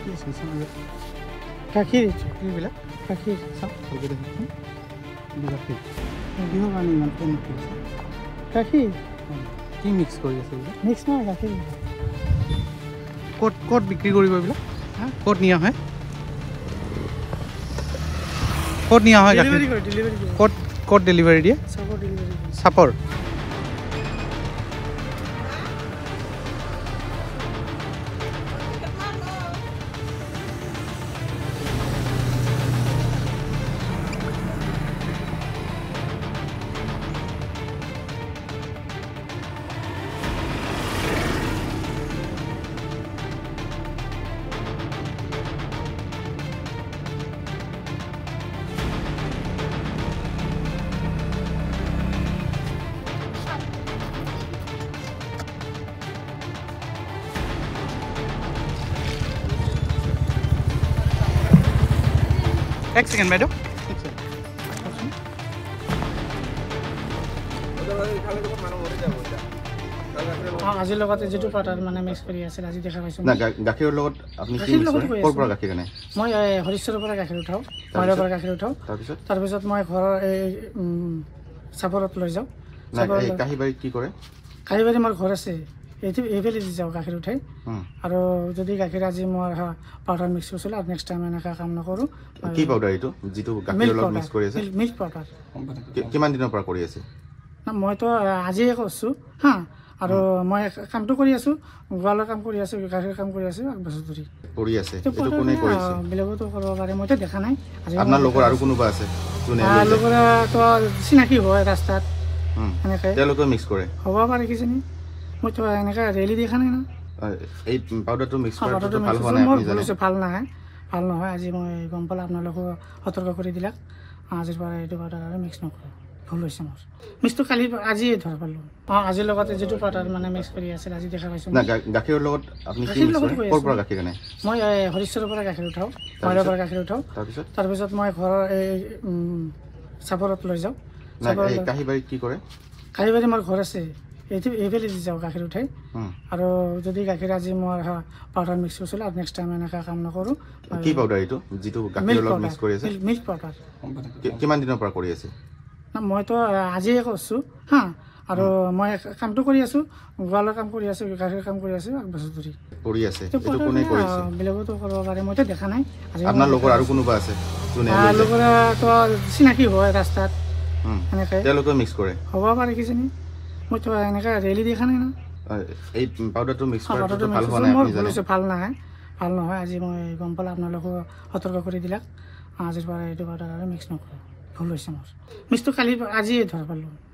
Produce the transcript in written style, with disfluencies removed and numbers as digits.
কি আছে চাওঁ গাখীৰ এইবিলাক গাখীৰ চাওঁ ভালকৈ দেখিছোঁ গাখীৰ কিহৰ কাৰণে ইমান ফেমাছ কৰিছে গাখীৰ কি মিক্স কৰি আছে এইবিলাক মিক্স নহয় গাখীৰ ক'ত বিক্ৰী কৰিব এইবিলাক ক'ত নিয়া হয় ক'ত নিয়া হয় গাখীৰ ডেলিভাৰী কৰে ক'ত ডেলিভাৰী দিয়ে চাপৰ ডেলিভাৰী চাপৰ এক ছেকেণ্ড বাইদেউ আজিৰ লগতে যিটো পাউডাৰ মানে মিক্স কৰি আছিল আজি দেখা পাইছোঁ না গাখীৰৰ লগত আপুনি কি মিক্স কৰে ক'ৰ পৰা গাখীৰ আনে মই হৰিশ্বৰৰ পৰা গাখীৰ উঠাওঁ মইদাৰ পৰা গাখীৰ উঠাওঁ তাৰপিছত মই ঘৰৰ এই চাপৰত লৈ যাওঁ এই কাঁহীবাৰীত কি কৰে কাঁহীবাৰী মোৰ ঘৰ আছে এইফালে দি যাওঁ গাখীৰ উঠাই আৰু যদি গাখীৰ আজি মই পাউডাৰ মিক্স কৰিছিলোঁ আৰু নেক্সট টাইম এনেকুৱা কাম নকৰোঁ কি পাউডাৰ এইটো যিটো গাখীৰৰ লগত মিক্স কৰি আছে মিল্ক পাউডাৰ কিমান দিনৰ পৰা কৰি আছে মইতো আজিয়ে কৰিছোঁ হা আৰু মই কামটো কৰি আছোঁ গোৱালৰ কাম কৰি আছোঁ গাখীৰ কাম কৰি আছোঁ 1 বছৰ ধৰি কৰি আছে এইটো কোনে কৰিছে বেলেগতো কৰিব পাৰে মইতো দেখা নাই আপোনাৰ লগৰ আৰু কোনোবা আছে যোনে লগৰতো চিনাকি হয় ৰাস্তাত এনেকৈ তেওঁলোকে মিক্স কৰে হ'ব পাৰে কিজানি মইতো এনেকৈ ৰেলি দেখা নাই না এই পাউডাৰটো মিক্স কৰাটো ভাল ভাল হোৱা নাই আপুনি জানে ভাল নহয় আজি মই গম পালোঁ আপোনালোকো সতৰ্ক কৰি দিলাক আজিৰ পৰা এইটো পাউডাৰ আৰু মিক্স নকৰোঁ ভুল হৈছে মোৰ মিক্সটো কালি আজিয়ে ধৰা পালোঁ আজিৰ লগতে যিটো পাউডাৰ মানে মিক্স কৰি আছিল আজি দেখা পাইছোঁ না গাখীৰৰ লগত আপুনি কি মিক্স কৰে ক'ৰ পৰা গাখীৰ আনে মই হৰিশ্বৰৰ পৰা গাখীৰ উঠাওঁ মইদাৰ পৰা গাখীৰ উঠাওঁ তাৰপিছত মই ঘৰৰ এই চাপৰত লৈ যাওঁ এই কাঁহীবাৰীত কি কৰে কাঁহীবাৰী মোৰ ঘৰ আছে এইফালে দি যাওঁ গাখীৰ উঠাই আৰু যদি গাখীৰ আজি মই পাউডাৰ মিক্স কৰিছিলোঁ আৰু নেক্সট টাইম এনেকুৱা কাম নকৰোঁ কি পাউডাৰ এইটো যিটো গাখীৰৰ লগত মিক্স কৰি আছে মিল্ক পাউডাৰ কিমান দিনৰ পৰা কৰি আছে মইতো আজিয়ে কৰিছোঁ হা আৰু মই কামটো কৰি আছোঁ গোৱালৰ কাম কৰি আছোঁ গাখীৰ কাম কৰি আছোঁ 1 বছৰ ধৰি কৰি আছে এইটো কোনে কৰিছে বেলেগতো কৰিব পাৰে মইতো দেখা নাই আপোনাৰ লগৰ আৰু কোনোবা আছে যোনে লগৰতো চিনাকি হয় ৰাস্তাত এনেকৈ তেওঁলোকে মিক্স কৰে হ'ব পাৰে কিজানি মইতো এনেকৈ ৰেলি দেখা নাই না এই পাউডাৰটো মিক্স কৰাটো ভাল হোৱা নাই আপুনি জানে ভাল নহয় আজি মই গম পালোঁ আপোনালোকো সতৰ্ক কৰি দিলাক আজিৰ পৰা এইটো পাউডাৰ আৰু মিক্স নকৰোঁ ভুল হৈছে মোৰ মিক্সটো কালি আজিয়ে ধৰা পালোঁ